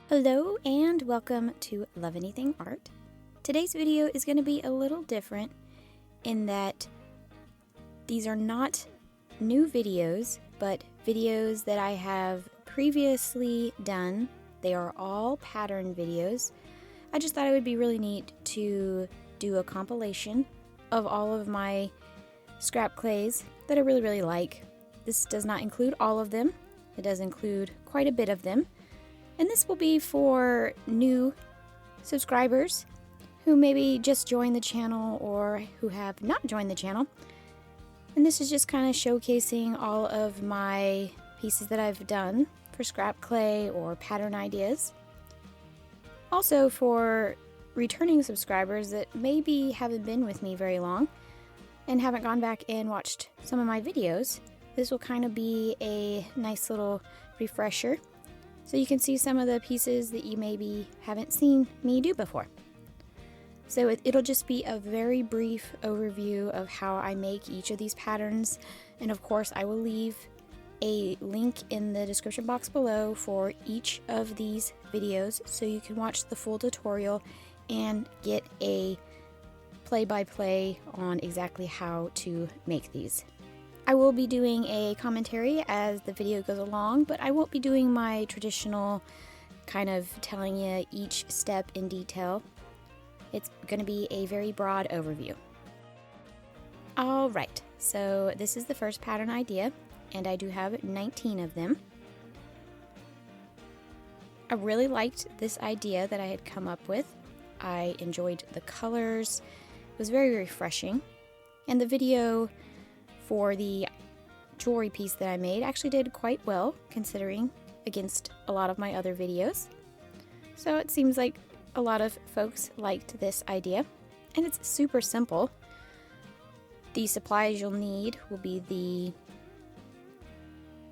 Hello and welcome to Love Anything Art. Today's video is going to be a little different in that these are not new videos, but videos that I have previously done. They are all pattern videos. I just thought it would be really neat to do a compilation of all of my scrap clays that I really like. This does not include all of them. It does include quite a bit of them. And this will be for new subscribers who maybe just joined the channel or who have not joined the channel. And this is just kind of showcasing all of my pieces that I've done for scrap clay or pattern ideas. Also for returning subscribers that maybe haven't been with me very long and haven't gone back and watched some of my videos, this will kind of be a nice little refresher. So you can see some of the pieces that you maybe haven't seen me do before. So it'll just be a very brief overview of how I make each of these patterns. And of course I will leave a link in the description box below for each of these videos so you can watch the full tutorial and get a play-by-play on exactly how to make these. I will be doing a commentary as the video goes along, but I won't be doing my traditional kind of telling you each step in detail. It's going to be a very broad overview. Alright, so this is the first pattern idea, and I do have 19 of them. I really liked this idea that I had come up with. I enjoyed the colors. It was very refreshing, and the video for the jewelry piece that I made actually did quite well considering against a lot of my other videos. So it seems like a lot of folks liked this idea, and it's super simple. The supplies you'll need will be the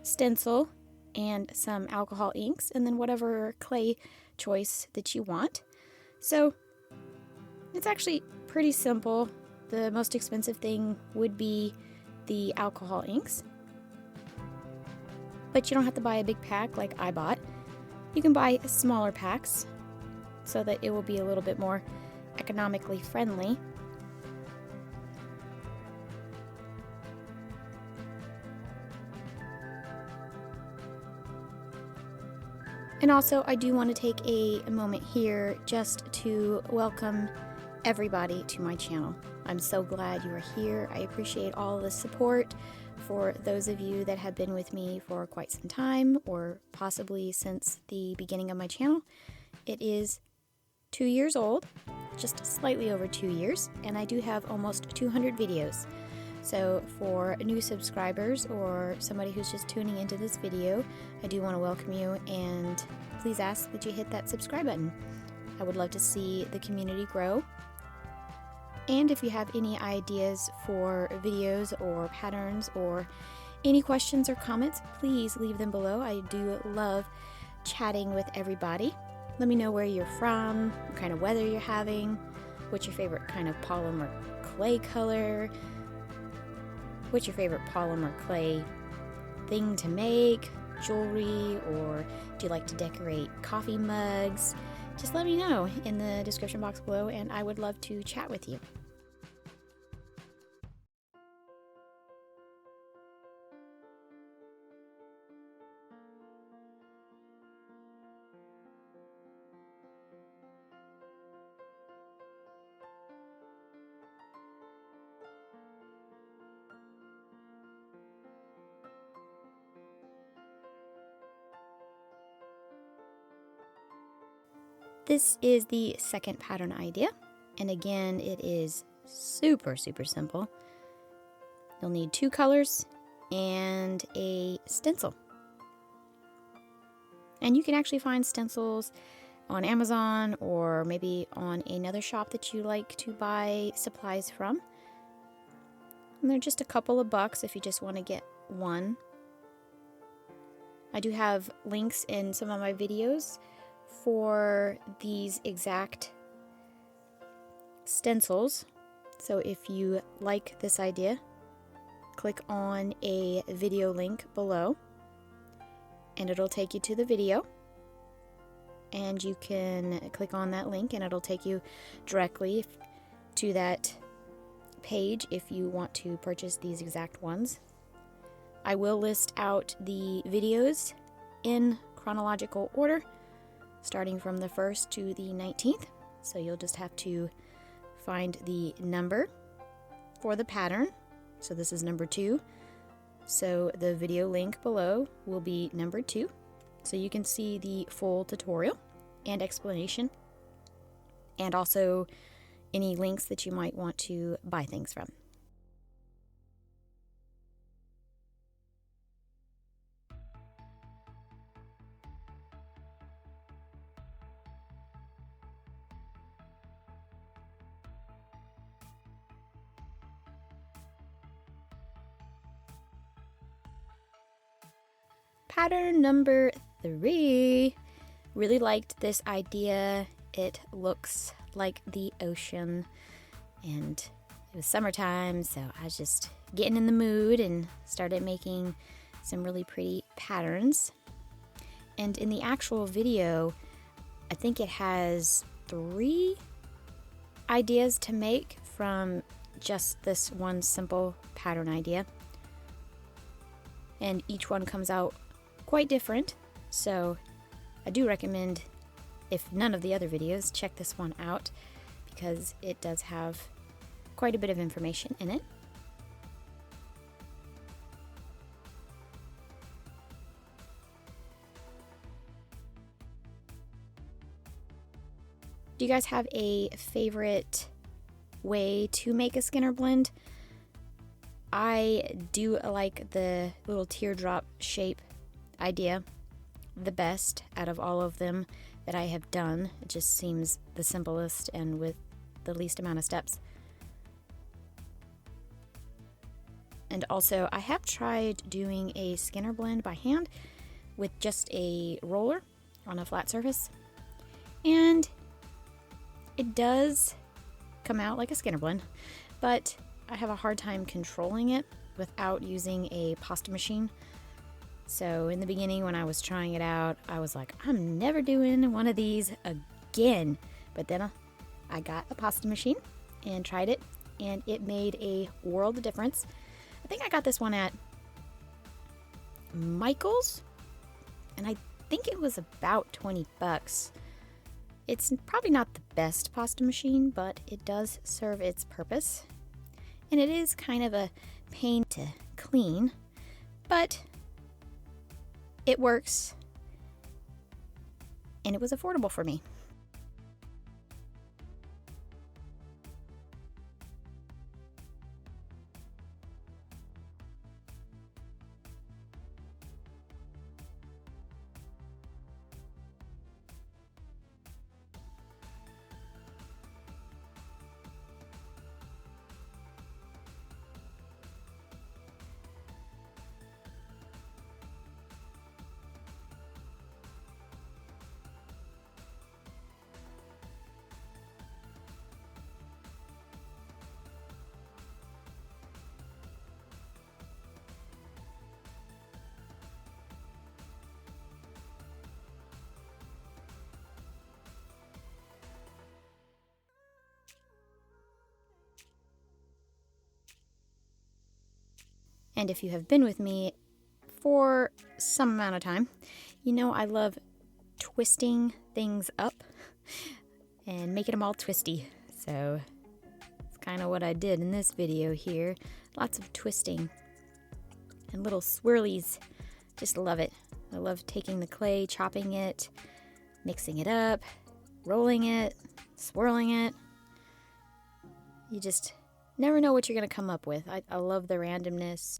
stencil and some alcohol inks, and then whatever clay choice that you want. So it's actually pretty simple. The most expensive thing would be the alcohol inks, but you don't have to buy a big pack like I bought. You can buy smaller packs so that it will be a little bit more economically friendly. And also I do want to take a moment here just to welcome everybody to my channel. I'm so glad you are here. I appreciate all the support for those of you that have been with me for quite some time, or possibly since the beginning of my channel. It is 2 years old, just slightly over 2 years, and I do have almost 200 videos. So for new subscribers or somebody who's just tuning into this video, I do want to welcome you, and please ask that you hit that subscribe button. I would love to see the community grow. And if you have any ideas for videos or patterns or any questions or comments, please leave them below. I do love chatting with everybody. Let me know where you're from, what kind of weather you're having, what's your favorite kind of polymer clay color, what's your favorite polymer clay thing to make, jewelry, or do you like to decorate coffee mugs? Just let me know in the description box below, and I would love to chat with you. This is the second pattern idea, and again it is super simple. You'll need 2 colors and a stencil. And you can actually find stencils on Amazon or maybe on another shop that you like to buy supplies from. And they're just a couple of bucks if you just want to get one. I do have links in some of my videos for these exact stencils. So if you like this idea, click on a video link below and it'll take you to the video. and you can click on that link and it'll take you directly to that page if you want to purchase these exact ones. I will list out the videos in chronological order, starting from the 1st to the 19th. So you'll just have to find the number for the pattern. So this is number 2. So the video link below will be number 2. So you can see the full tutorial and explanation, and also any links that you might want to buy things from. Pattern number 3. Really liked this idea. It looks like the ocean, and it was summertime, so I was just getting in the mood and started making some really pretty patterns. And in the actual video, I think it has 3 ideas to make from just this one simple pattern idea. And each one comes out quite different, so I do recommend, if none of the other videos, check this one out because it does have quite a bit of information in it. Do you guys have a favorite way to make a Skinner blend? I do like the little teardrop shape idea the best out of all of them that I have done. It just seems the simplest and with the least amount of steps. And also, I have tried doing a Skinner blend by hand with just a roller on a flat surface, and it does come out like a Skinner blend, but I have a hard time controlling it without using a pasta machine. So in the beginning when I was trying it out, I was like, I'm never doing one of these again. But then I got a pasta machine and tried it, and it made a world of difference. I think I got this one at Michael's, and I think it was about 20 bucks. It's probably not the best pasta machine, but it does serve its purpose. And it is kind of a pain to clean, but it works, and it was affordable for me. And if you have been with me for some amount of time, you know I love twisting things up and making them all twisty. So it's kind of what I did in this video here. Lots of twisting and little swirlies. Just love it. I love taking the clay, chopping it, mixing it up, rolling it, swirling it. You just never know what you're going to come up with. I love the randomness.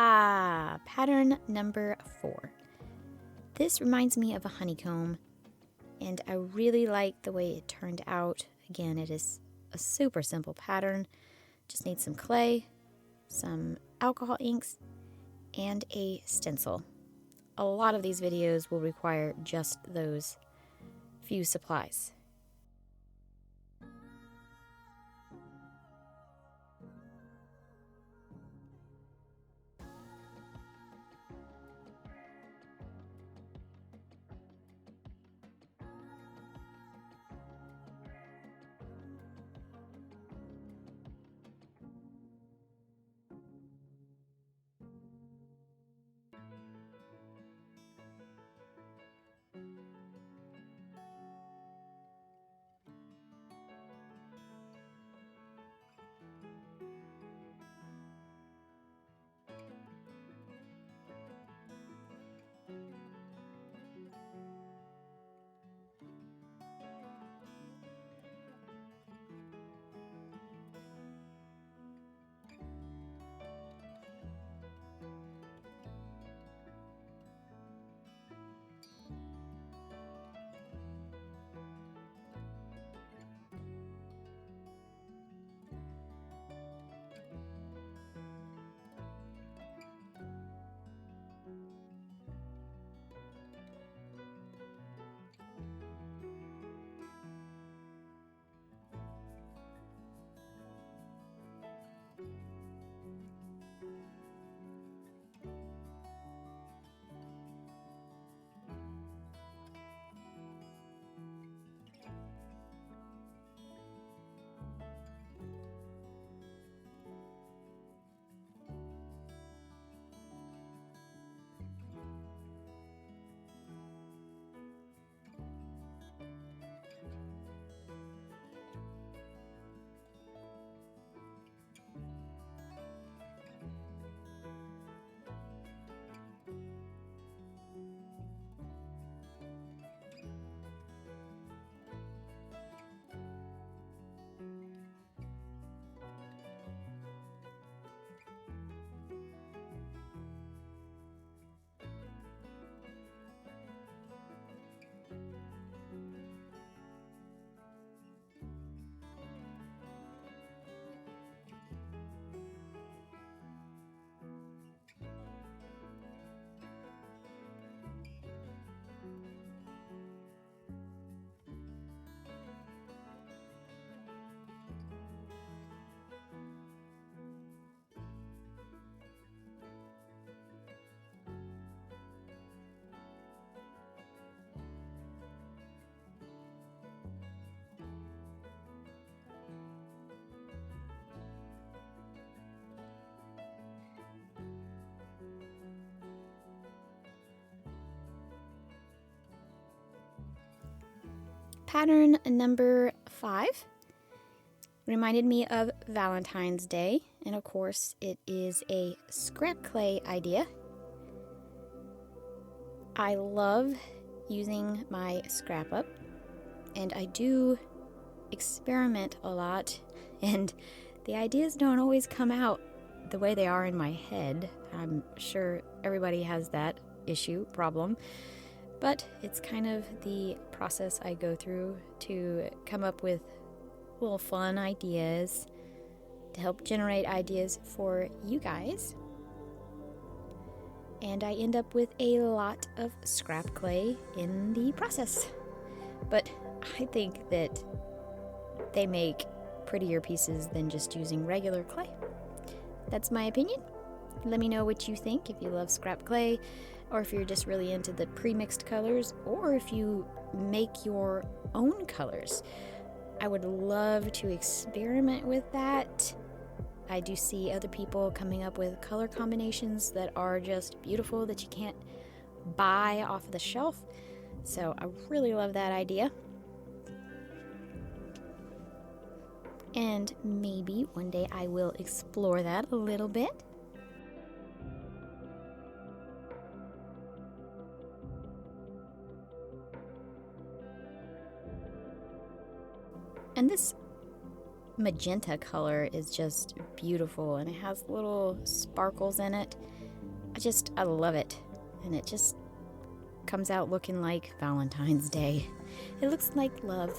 Pattern number 4. This reminds me of a honeycomb, and I really like the way it turned out. Again, it is a super simple pattern. Just need some clay, some alcohol inks, and a stencil. A lot of these videos will require just those few supplies. Pattern number 5 reminded me of Valentine's Day, and of course it is a scrap clay idea. I love using my scrap up, and I do experiment a lot, and the ideas don't always come out the way they are in my head. I'm sure everybody has that problem. But it's kind of the process I go through to come up with little fun ideas to help generate ideas for you guys. And I end up with a lot of scrap clay in the process. But I think that they make prettier pieces than just using regular clay. That's my opinion. Let me know what you think, if you love scrap clay, or if you're just really into the pre-mixed colors, or if you make your own colors. I would love to experiment with that. I do see other people coming up with color combinations that are just beautiful that you can't buy off the shelf. So I really love that idea. And maybe one day I will explore that a little bit. And this magenta color is just beautiful, and it has little sparkles in it. I love it. And it just comes out looking like Valentine's Day. It looks like love.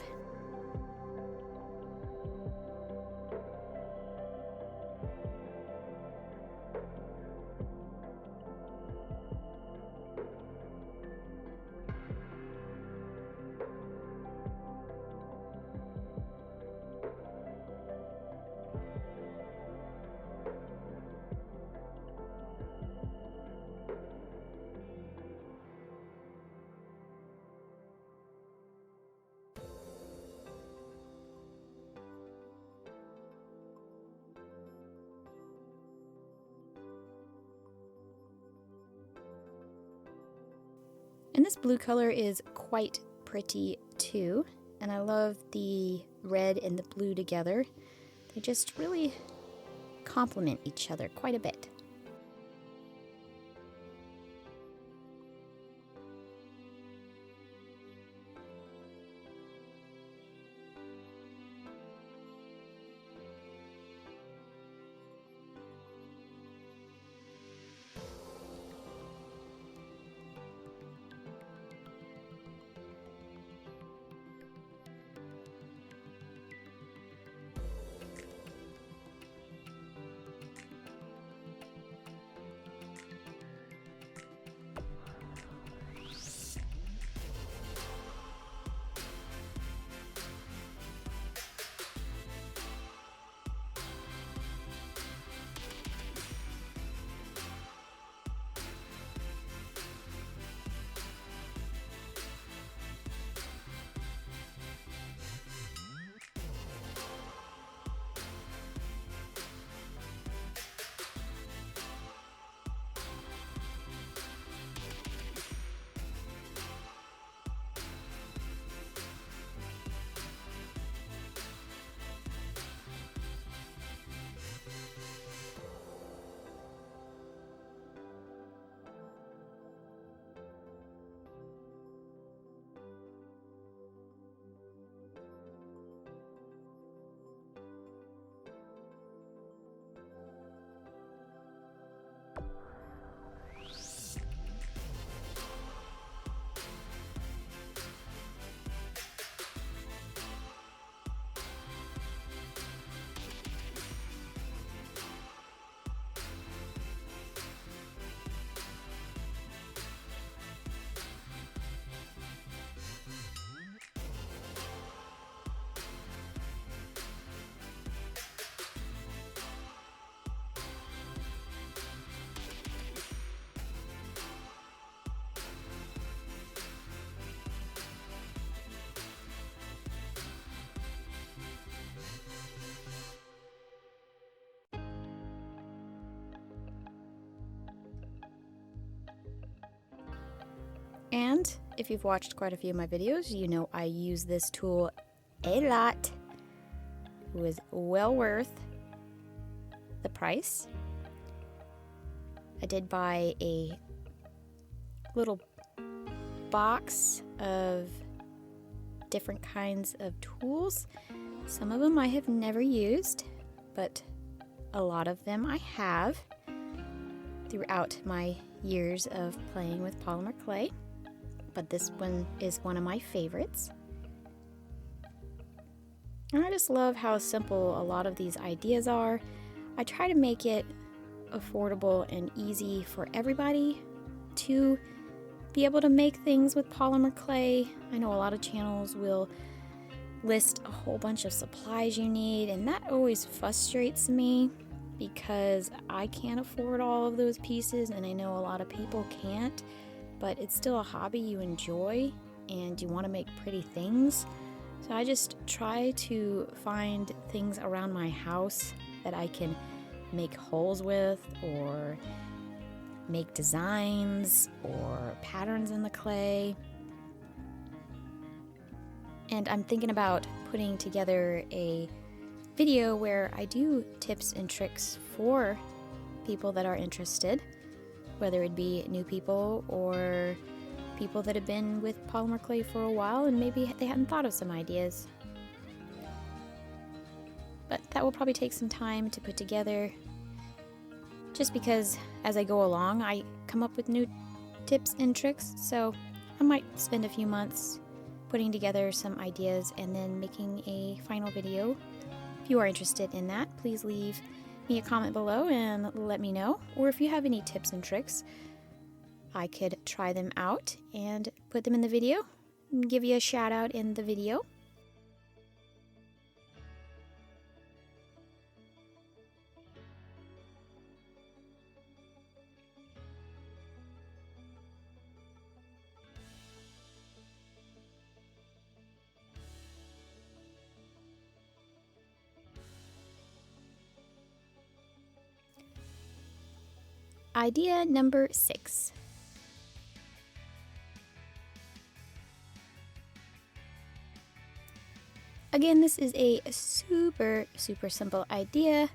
And this blue color is quite pretty too, and I love the red and the blue together. They just really complement each other quite a bit. And if you've watched quite a few of my videos, you know I use this tool a lot. It was well worth the price. I did buy a little box of different kinds of tools. Some of them I have never used, but a lot of them I have throughout my years of playing with polymer clay. But this one is one of my favorites. And I just love how simple a lot of these ideas are. I try to make it affordable and easy for everybody to be able to make things with polymer clay. I know a lot of channels will list a whole bunch of supplies you need, and that always frustrates me because I can't afford all of those pieces, and I know a lot of people can't. But it's still a hobby you enjoy and you want to make pretty things. So I just try to find things around my house that I can make holes with, or make designs or patterns in the clay. And I'm thinking about putting together a video where I do tips and tricks for people that are interested, whether it be new people or people that have been with polymer clay for a while and maybe they hadn't thought of some ideas. But that will probably take some time to put together, just because as I go along, I come up with new tips and tricks, so I might spend a few months putting together some ideas and then making a final video. If you are interested in that, please leave me a comment below and let me know. Or if you have any tips and tricks, I could try them out and put them in the video and give you a shout out in the video. Idea number 6. Again, this is a super simple idea.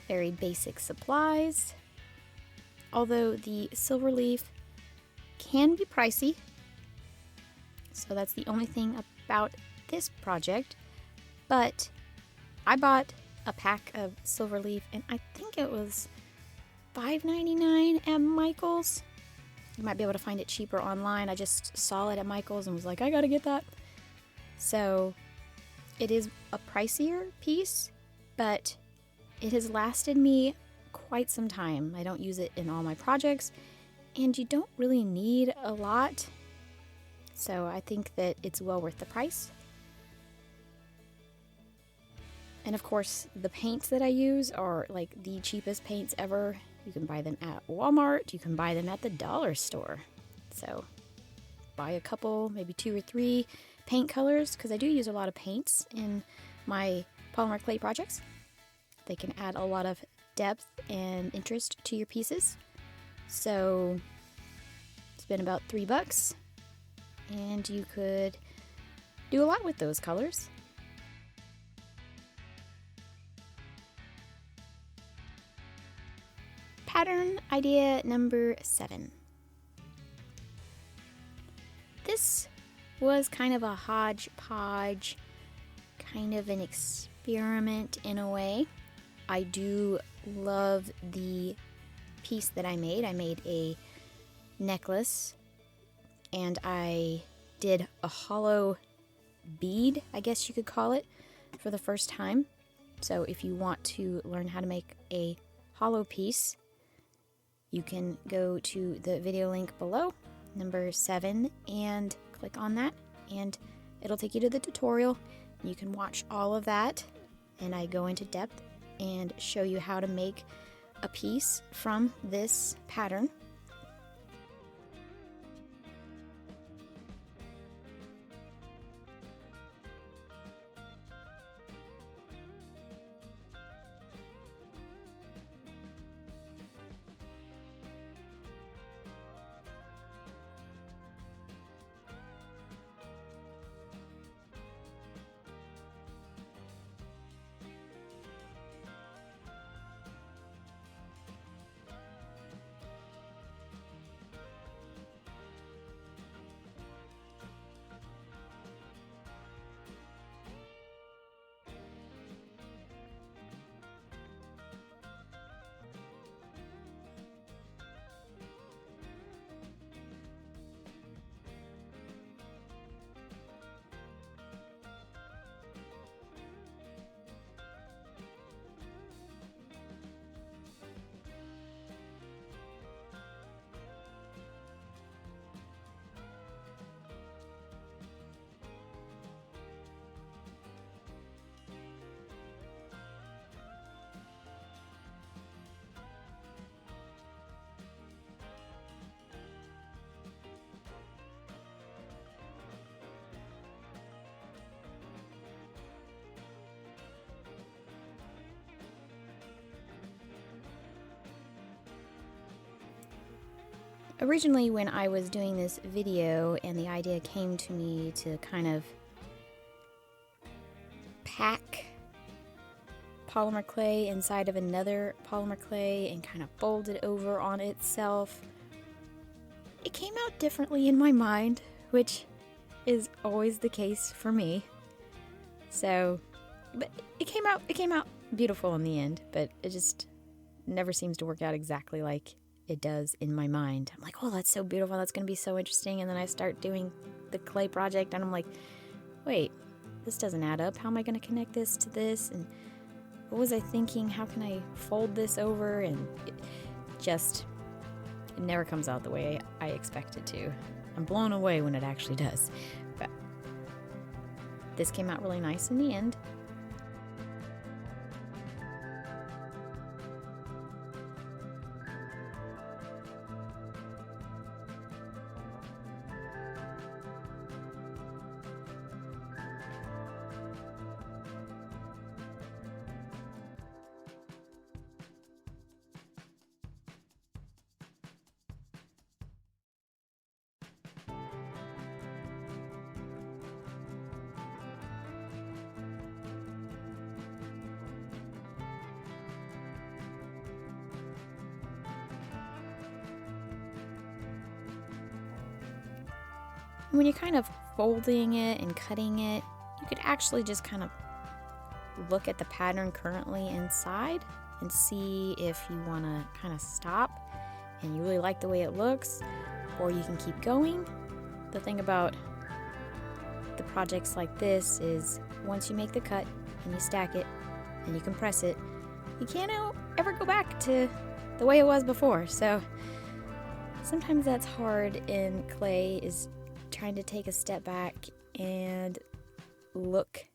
Very basic supplies. Although the silver leaf can be pricey, so that's the only thing about this project. But I bought a pack of silver leaf, and I think it was $5.99 at Michael's. You might be able to find it cheaper online. I just saw it at Michael's and was like, I gotta get that. So it is a pricier piece, but it has lasted me quite some time. I don't use it in all my projects, and you don't really need a lot. So I think that it's well worth the price. And of course, the paints that I use are like the cheapest paints ever. You can buy them at Walmart, you can buy them at the dollar store. So buy a couple, maybe 2 or 3 paint colors, because I do use a lot of paints in my polymer clay projects. They can add a lot of depth and interest to your pieces. So spend about $3 and you could do a lot with those colors. Pattern idea number 7. This was kind of a hodgepodge, kind of an experiment in a way. I do love the piece that I made. I made a necklace, and I did a hollow bead, I guess you could call it, for the first time. So if you want to learn how to make a hollow piece, you can go to the video link below, number 7, and click on that, and it'll take you to the tutorial. You can watch all of that, and I go into depth and show you how to make a piece from this pattern. Originally, when I was doing this video and the idea came to me to kind of pack polymer clay inside of another polymer clay and kind of fold it over on itself, it came out differently in my mind, which is always the case for me. So, but it came out beautiful in the end, but it just never seems to work out exactly like it does in my mind. I'm like, oh, that's so beautiful. That's going to be so interesting. And then I start doing the clay project and I'm like, wait, this doesn't add up. How am I going to connect this to this? And what was I thinking? How can I fold this over? And it never comes out the way I expect it to. I'm blown away when it actually does. But this came out really nice in the end. When you're kind of folding it and cutting it, you could actually just kind of look at the pattern currently inside and see if you want to kind of stop and you really like the way it looks, or you can keep going. The thing about the projects like this is once you make the cut and you stack it and you compress it, you can't ever go back to the way it was before. So sometimes that's hard in clay, is trying to take a step back and look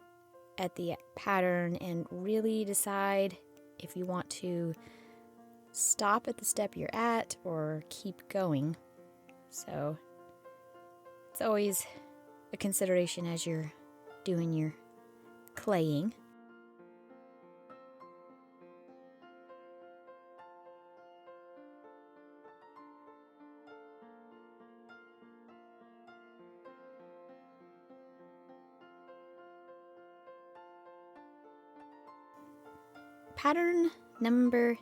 at the pattern and really decide if you want to stop at the step you're at or keep going. So it's always a consideration as you're doing your claying. Pattern number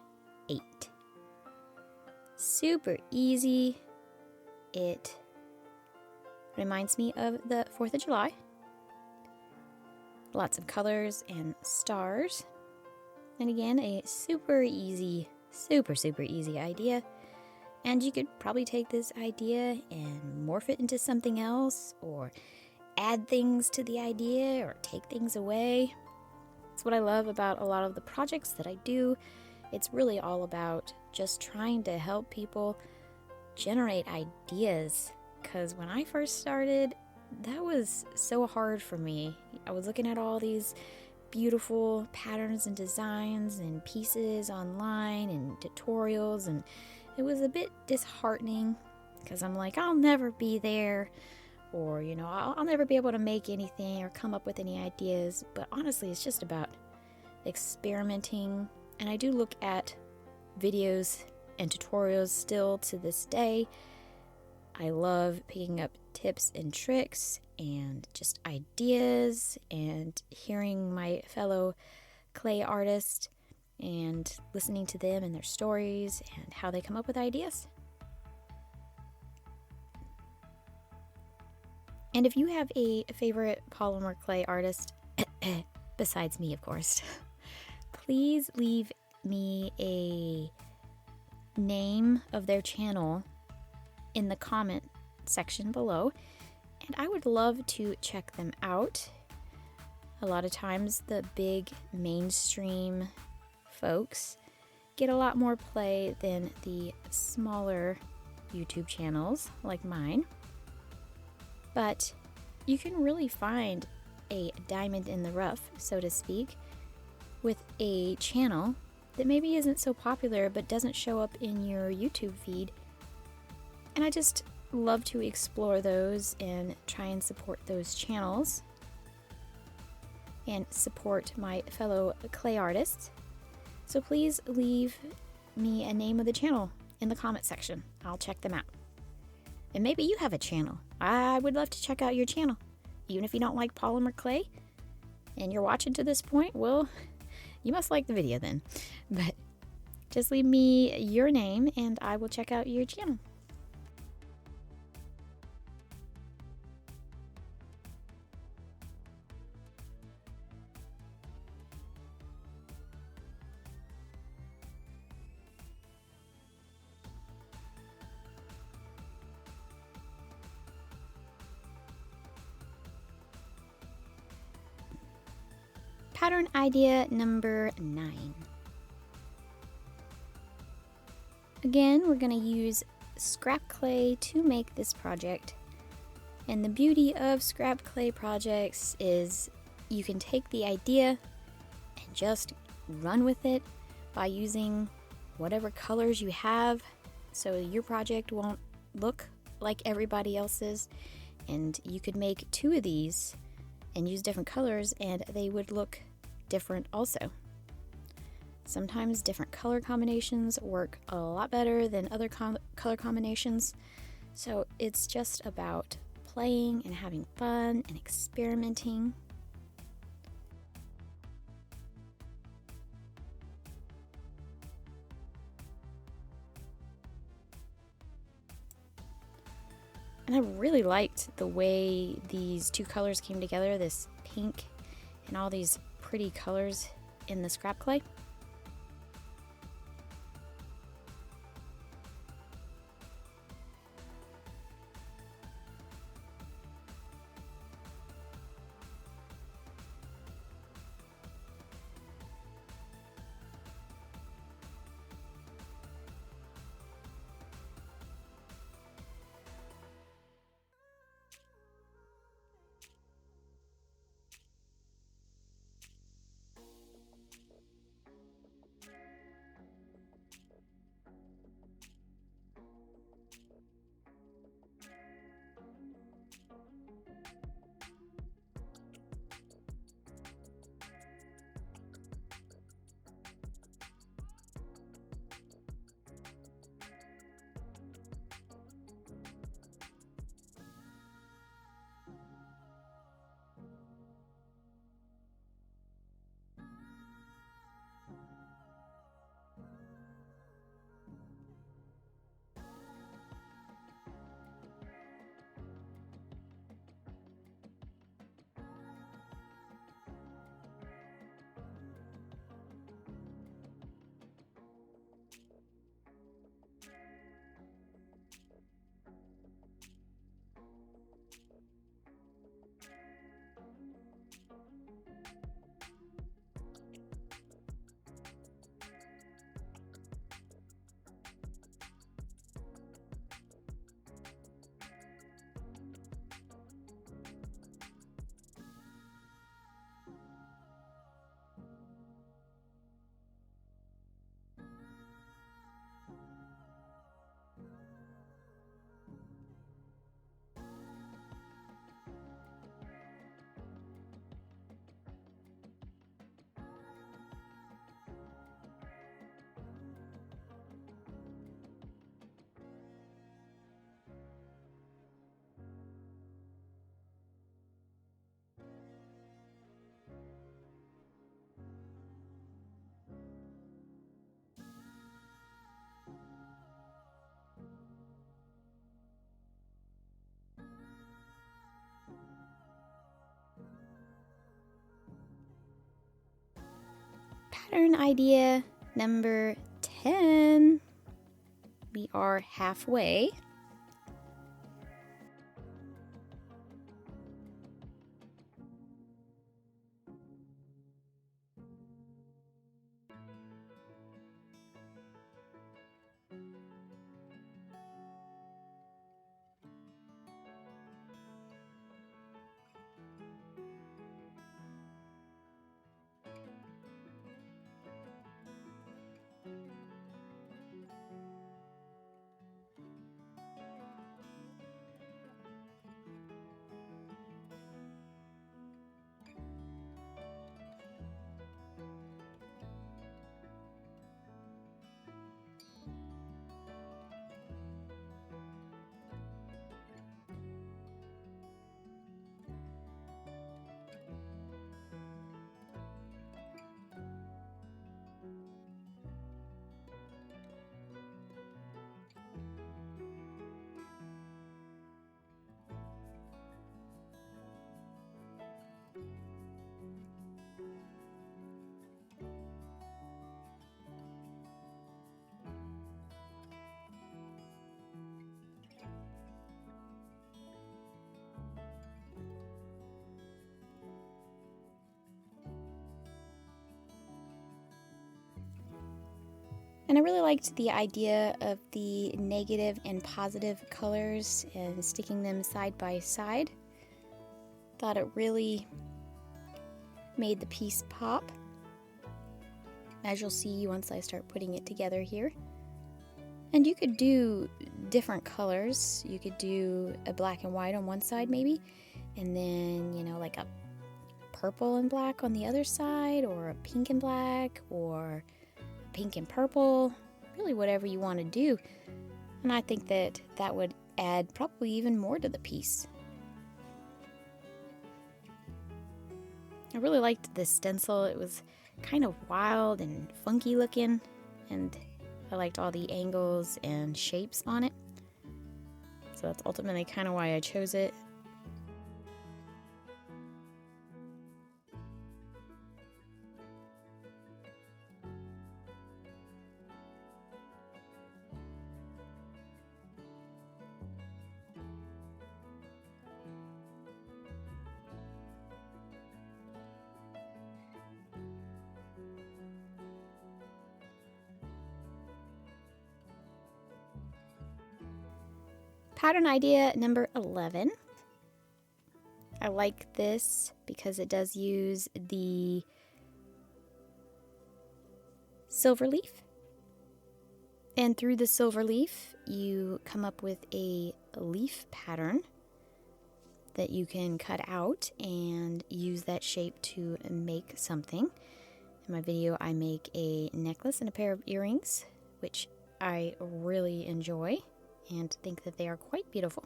8. Super easy. It reminds me of the 4th of July. Lots of colors and stars. And again, a super easy idea. And you could probably take this idea and morph it into something else, or add things to the idea, or take things away. That's what I love about a lot of the projects that I do. It's really all about just trying to help people generate ideas. Because when I first started, that was so hard for me. I was looking at all these beautiful patterns and designs and pieces online and tutorials, and it was a bit disheartening because I'm like, I'll never be there, or I'll never be able to make anything or come up with any ideas. But honestly, it's just about experimenting. And I do look at videos and tutorials still to this day. I love picking up tips and tricks and just ideas and hearing my fellow clay artists and listening to them and their stories and how they come up with ideas. And if you have a favorite polymer clay artist, besides me, of course, please leave me a name of their channel in the comment section below, and I would love to check them out. A lot of times the big mainstream folks get a lot more play than the smaller YouTube channels like mine. But you can really find a diamond in the rough, so to speak, with a channel that maybe isn't so popular but doesn't show up in your YouTube feed. And I just love to explore those and try and support those channels and support my fellow clay artists. So please leave me a name of the channel in the comment section. I'll check them out. And maybe you have a channel. I would love to check out your channel. Even if you don't like polymer clay and you're watching to this point, well, you must like the video then. But just leave me your name and I will check out your channel. Pattern idea number 9. Again, we're going to use scrap clay to make this project. And the beauty of scrap clay projects is you can take the idea and just run with it by using whatever colors you have, so your project won't look like everybody else's. And you could make 2 of these and use different colors and they would look different also. Sometimes different color combinations work a lot better than other color combinations. So it's just about playing and having fun and experimenting. And I really liked the way these 2 colors came together, this pink and all these pretty colors in the scrap clay. Pattern idea number 10. We are halfway. And I really liked the idea of the negative and positive colors and sticking them side by side. Thought it really made the piece pop, as you'll see once I start putting it together here. And you could do different colors. You could do a black and white on one side maybe, and then, you know, like a purple and black on the other side, or a pink and black, or pink and purple, really whatever you want to do. And I think that that would add probably even more to the piece. I really liked this stencil. It was kind of wild and funky looking, and I liked all the angles and shapes on it. So that's ultimately kind of why I chose it. Pattern idea number 11. I like this because it does use the silver leaf. And through the silver leaf, you come up with a leaf pattern that you can cut out and use that shape to make something. In my video, I make a necklace and a pair of earrings, which I really enjoy and think that they are quite beautiful.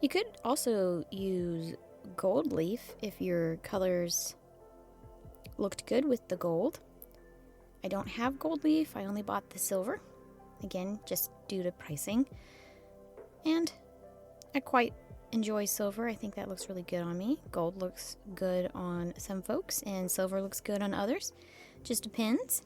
You could also use gold leaf if your colors looked good with the gold. I don't have gold leaf, I only bought the silver. Again, just due to pricing. And I quite enjoy silver. I think that looks really good on me. Gold looks good on some folks, and silver looks good on others. Just depends.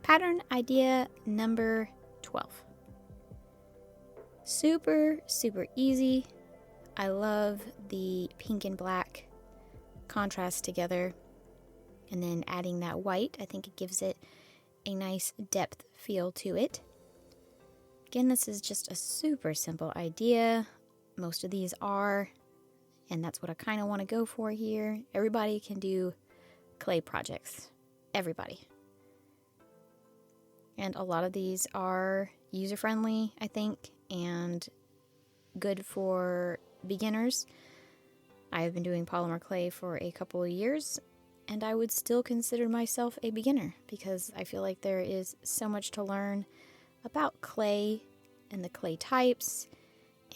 Pattern idea number 12. Super, super easy. I love the pink and black contrast together, and then adding that white, I think it gives it a nice depth feel to it. Again, this is just a super simple idea. Most of these are, and that's what I kind of want to go for here. Everybody can do clay projects. Everybody. And a lot of these are user-friendly, I think, and good for beginners. I have been doing polymer clay for a couple of years, and I would still consider myself a beginner because I feel like there is so much to learn about clay and the clay types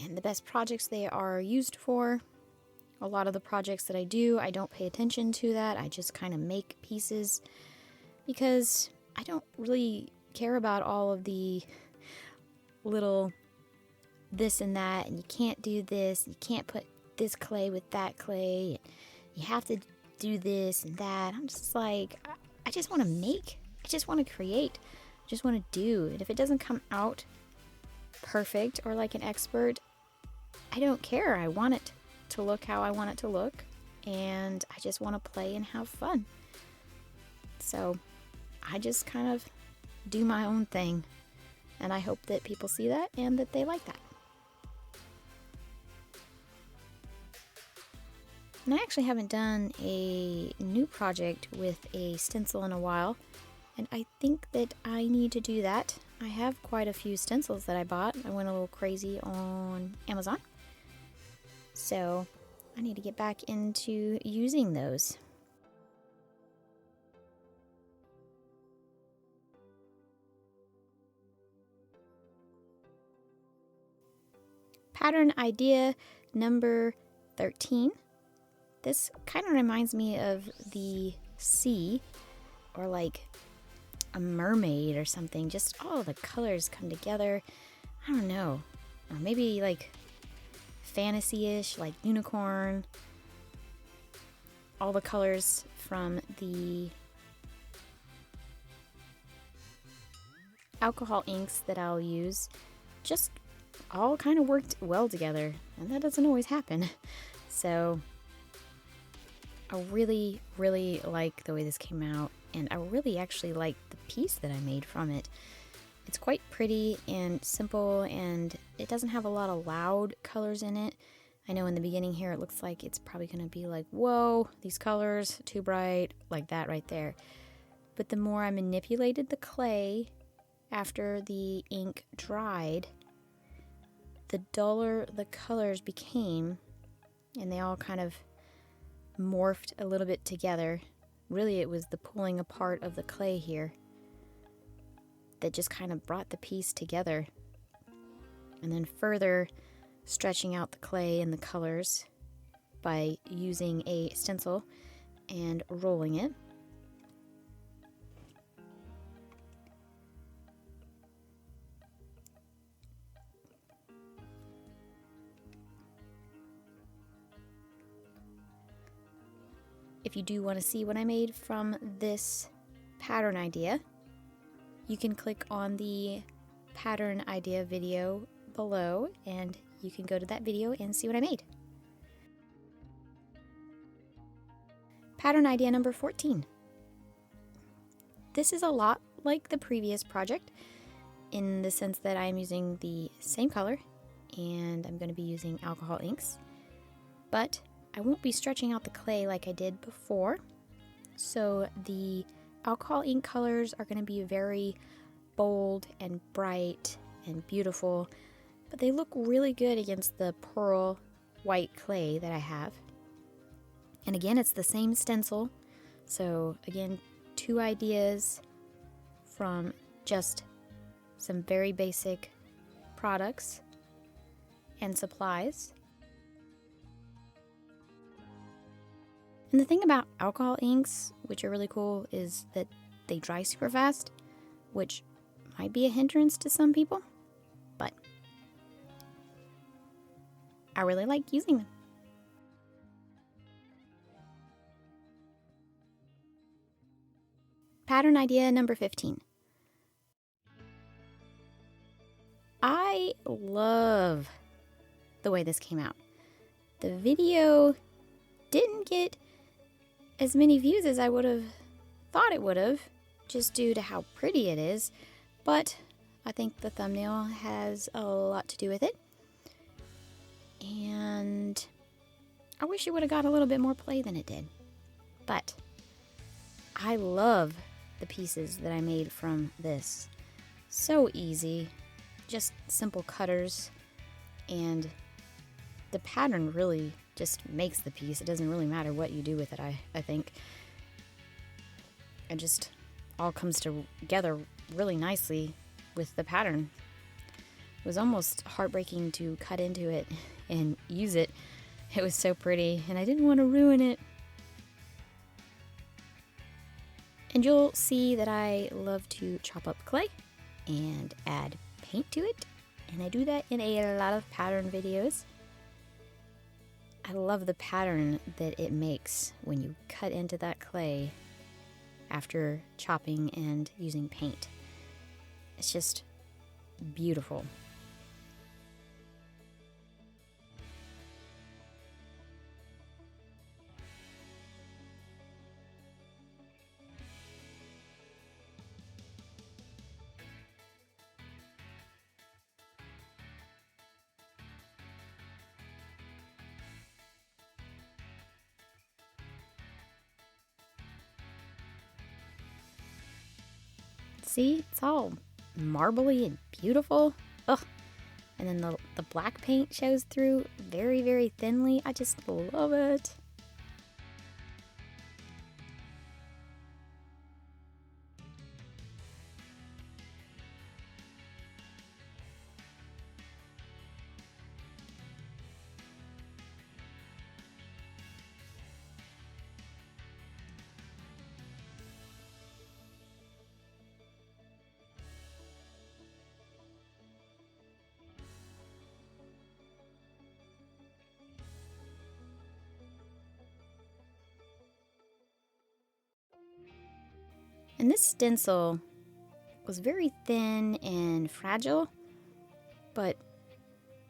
and the best projects they are used for. A lot of the projects that I do, I don't pay attention to that. I just kind of make pieces because I don't really care about all of the little this and that, and you can't do this, you can't put this clay with that clay, you have to do this and that. I'm just like, I just want to make, I just want to create, I just want to do. And if it doesn't come out perfect or like an expert, I don't care. I want it to look how I want it to look, and I just want to play and have fun. So I just kind of do my own thing, and I hope that people see that and that they like that. And I actually haven't done a new project with a stencil in a while, and I think that I need to do that. I have quite a few stencils that I bought. I went a little crazy on Amazon, so I need to get back into using those. Pattern idea number 13. This kind of reminds me of the sea, or like a mermaid or something. Just all the colors come together. I don't know. Or maybe like fantasy-ish, like unicorn. All the colors from the alcohol inks that I'll use just all kind of worked well together, and that doesn't always happen. So I really, really like the way this came out, and I really actually like the piece that I made from it. It's quite pretty and simple, and it doesn't have a lot of loud colors in it. I know in the beginning here it looks like it's probably going to be like, whoa, these colors, too bright, like that right there. But the more I manipulated the clay after the ink dried, the duller the colors became, and they all kind of morphed a little bit together. Really, it was the pulling apart of the clay here that just kind of brought the piece together. And then further stretching out the clay and the colors by using a stencil and rolling it. If you do want to see what I made from this pattern idea, you can click on the pattern idea video below and you can go to that video and see what I made. Pattern idea number 14. This is a lot like the previous project in the sense that I'm using the same color and I'm going to be using alcohol inks, but I won't be stretching out the clay like I did before. So the alcohol ink colors are going to be very bold and bright and beautiful, but they look really good against the pearl white clay that I have. And again, it's the same stencil. So again, 2 ideas from just some very basic products and supplies. And the thing about alcohol inks, which are really cool, is that they dry super fast, which might be a hindrance to some people, but I really like using them. Pattern idea number 15. I love the way this came out. The video didn't get as many views as I would have thought it would have, just due to how pretty it is, but I think the thumbnail has a lot to do with it. And I wish it would have got a little bit more play than it did. But I love the pieces that I made from this. So easy, just simple cutters, and the pattern really just makes the piece. It doesn't really matter what you do with it, I think. It just all comes together really nicely with the pattern. It was almost heartbreaking to cut into it and use it. It was so pretty, and I didn't want to ruin it. And you'll see that I love to chop up clay and add paint to it, and I do that in a lot of pattern videos. I love the pattern that it makes when you cut into that clay after chopping and using paint. It's just beautiful. See, it's all marbly and beautiful. Ugh. And then the black paint shows through very, very thinly. I just love it. And this stencil was very thin and fragile, but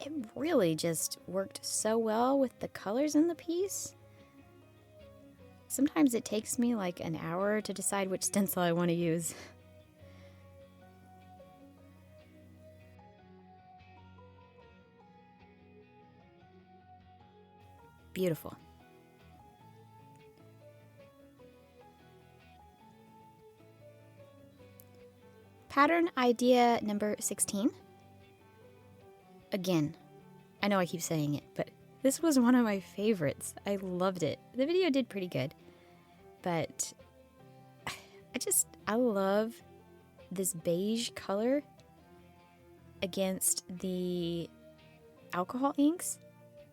it really just worked so well with the colors in the piece. Sometimes it takes me like an hour to decide which stencil I want to use. Beautiful. Pattern idea number 16. Again, I know I keep saying it, but this was one of my favorites. I loved it. The video did pretty good, but I love this beige color against the alcohol inks,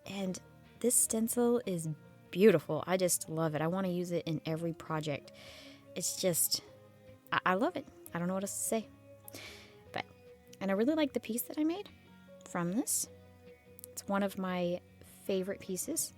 and this stencil is beautiful. I just love it. I want to use it in every project. It's just, I love it. I don't know what else to say. And I really like the piece that I made from this. It's one of my favorite pieces.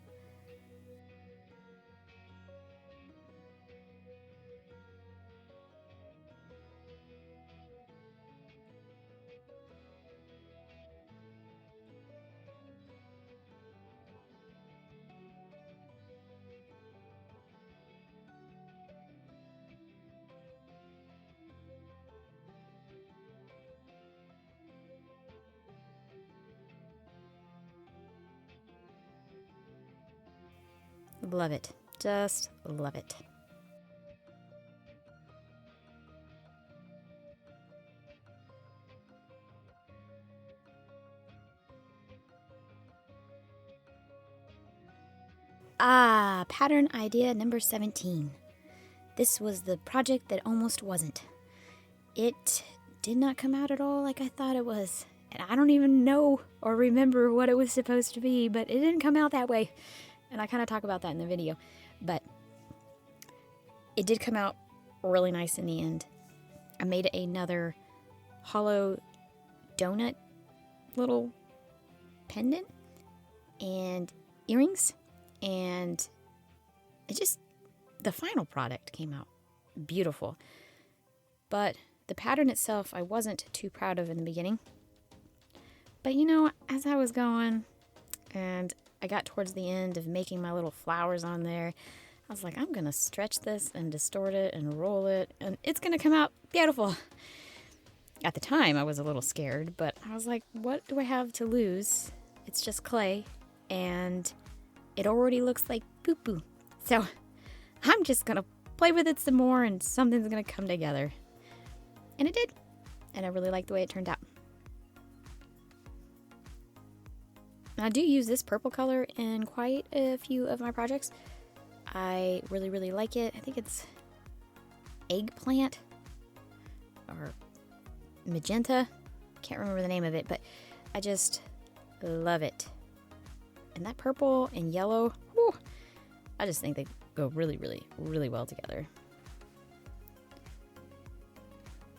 Love it. Just love it. Pattern idea number 17. This was the project that almost wasn't. It did not come out at all like I thought it was. And I don't even know or remember what it was supposed to be, but it didn't come out that way. And I kind of talk about that in the video. But it did come out really nice in the end. I made another hollow donut little pendant and earrings, and the final product came out beautiful. But the pattern itself I wasn't too proud of in the beginning. But you know, as I was going and I got towards the end of making my little flowers on there, I was like, I'm gonna stretch this and distort it and roll it, and it's gonna come out beautiful. At the time, I was a little scared, but I was like, what do I have to lose? It's just clay, and it already looks like poo-poo. So I'm just gonna play with it some more, and something's gonna come together. And it did, and I really like the way it turned out. I do use this purple color in quite a few of my projects. I really, really like it. I think it's eggplant or magenta. Can't remember the name of it, but I just love it. And that purple and yellow, whew, I just think they go really, really, really well together.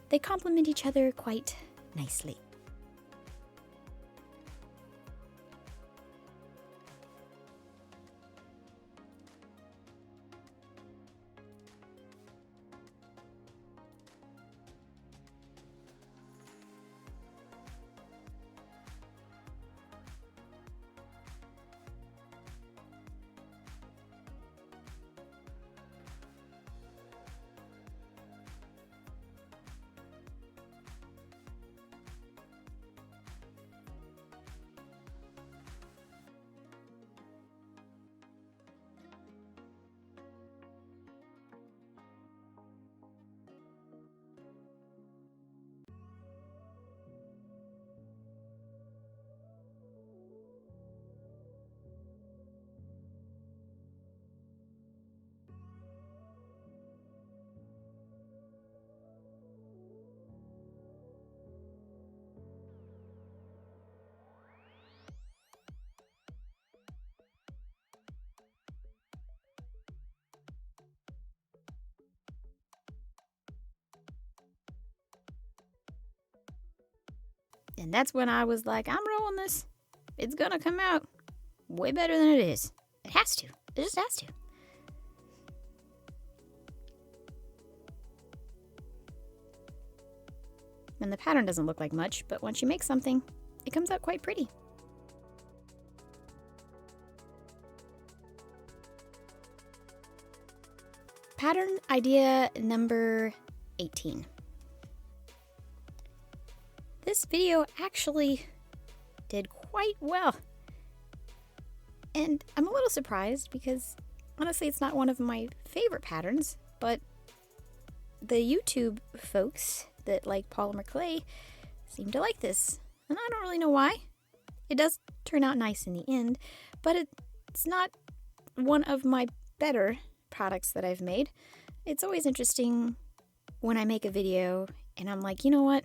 They complement each other quite nicely. And that's when I was like, I'm rolling this. It's gonna come out way better than it is. It has to. It just has to. And the pattern doesn't look like much, but once you make something, it comes out quite pretty. Pattern idea number 18. This video actually did quite well. And I'm a little surprised because honestly it's not one of my favorite patterns, but the YouTube folks that like Polymer clay seem to like this. And I don't really know why. It does turn out nice in the end, but it's not one of my better products that I've made. It's always interesting when I make a video and I'm like, you know what?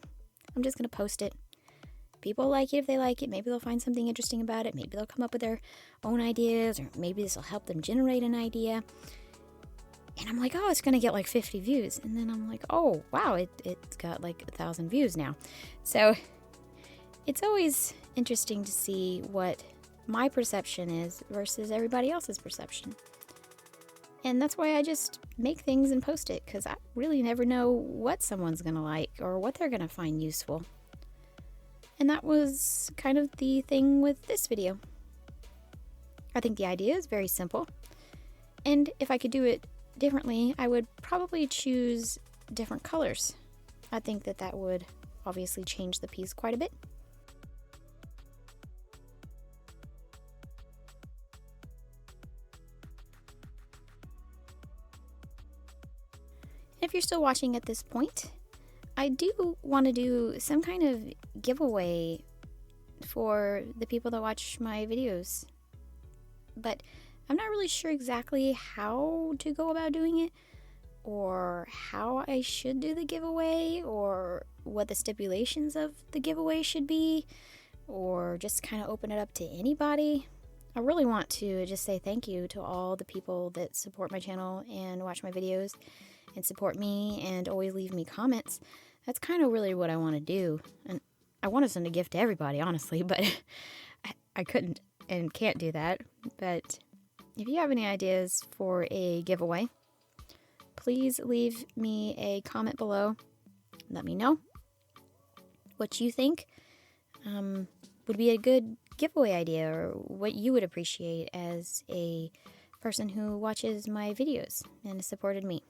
I'm just going to post it. People like it if they like it. Maybe they'll find something interesting about it. Maybe they'll come up with their own ideas, or maybe this will help them generate an idea. And I'm like, oh, it's going to get like 50 views. And then I'm like, oh, wow, it's got like 1,000 views now. So it's always interesting to see what my perception is versus everybody else's perception. And that's why I just make things and post it, because I really never know what someone's going to like or what they're going to find useful. And that was kind of the thing with this video. I think the idea is very simple. And if I could do it differently, I would probably choose different colors. I think that would obviously change the piece quite a bit. If you're still watching at this point, I do want to do some kind of giveaway for the people that watch my videos, but I'm not really sure exactly how to go about doing it, or how I should do the giveaway, or what the stipulations of the giveaway should be, or just kind of open it up to anybody. I really want to just say thank you to all the people that support my channel and watch my videos and support me and always leave me comments. That's kind of really what I want to do. And I want to send a gift to everybody, honestly, but I couldn't and can't do that. But if you have any ideas for a giveaway, please leave me a comment below. Let me know what you think would be a good giveaway idea, or what you would appreciate as a person who watches my videos and has supported me.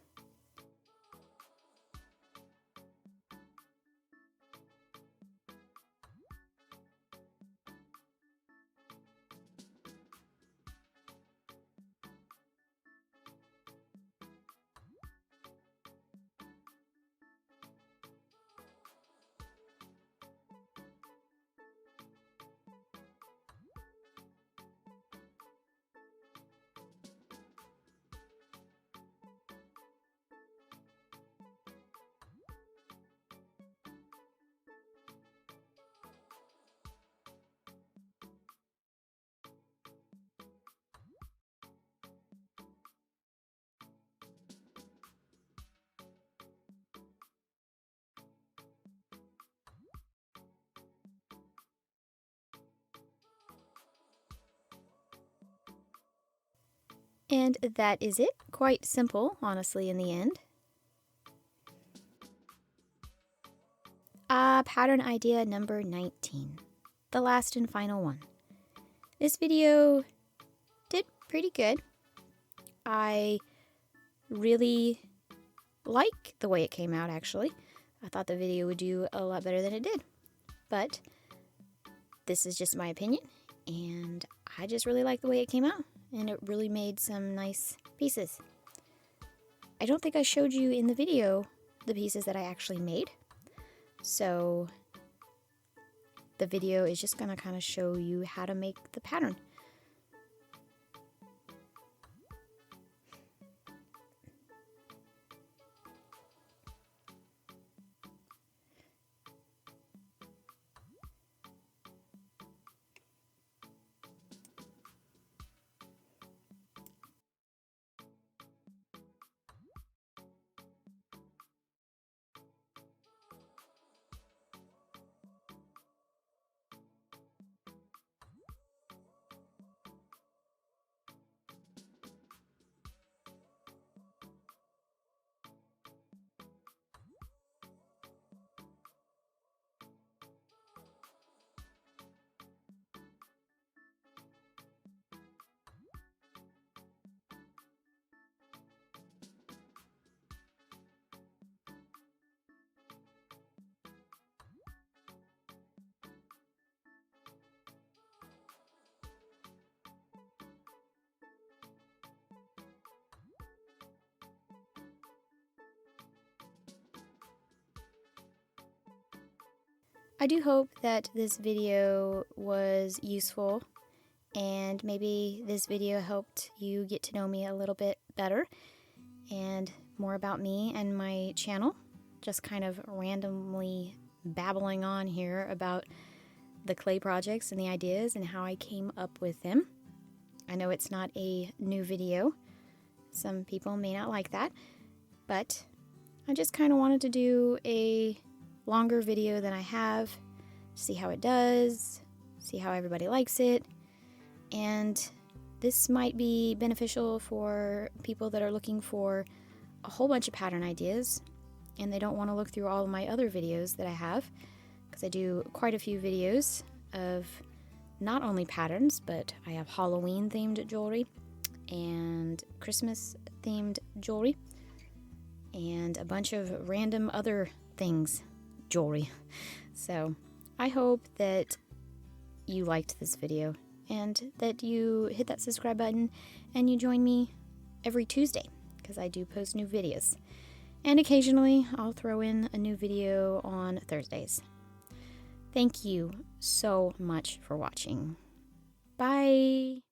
And that is it. Quite simple, honestly, in the end. Pattern idea number 19. The last and final one. This video did pretty good. I really like the way it came out, actually. I thought the video would do a lot better than it did. But this is just my opinion, and I just really like the way it came out. And it really made some nice pieces. I don't think I showed you in the video the pieces that I actually made. So the video is just going to kind of show you how to make the pattern. I do hope that this video was useful, and maybe this video helped you get to know me a little bit better and more about me and my channel. Just kind of randomly babbling on here about the clay projects and the ideas and how I came up with them. I know it's not a new video. Some people may not like that, but I just kind of wanted to do a longer video than I have, see how it does, see how everybody likes it, and this might be beneficial for people that are looking for a whole bunch of pattern ideas and they don't want to look through all of my other videos that I have, because I do quite a few videos of not only patterns, but I have Halloween themed jewelry and Christmas themed jewelry and a bunch of random other things jewelry. So I hope that you liked this video and that you hit that subscribe button and you join me every Tuesday, because I do post new videos. And occasionally I'll throw in a new video on Thursdays. Thank you so much for watching. Bye!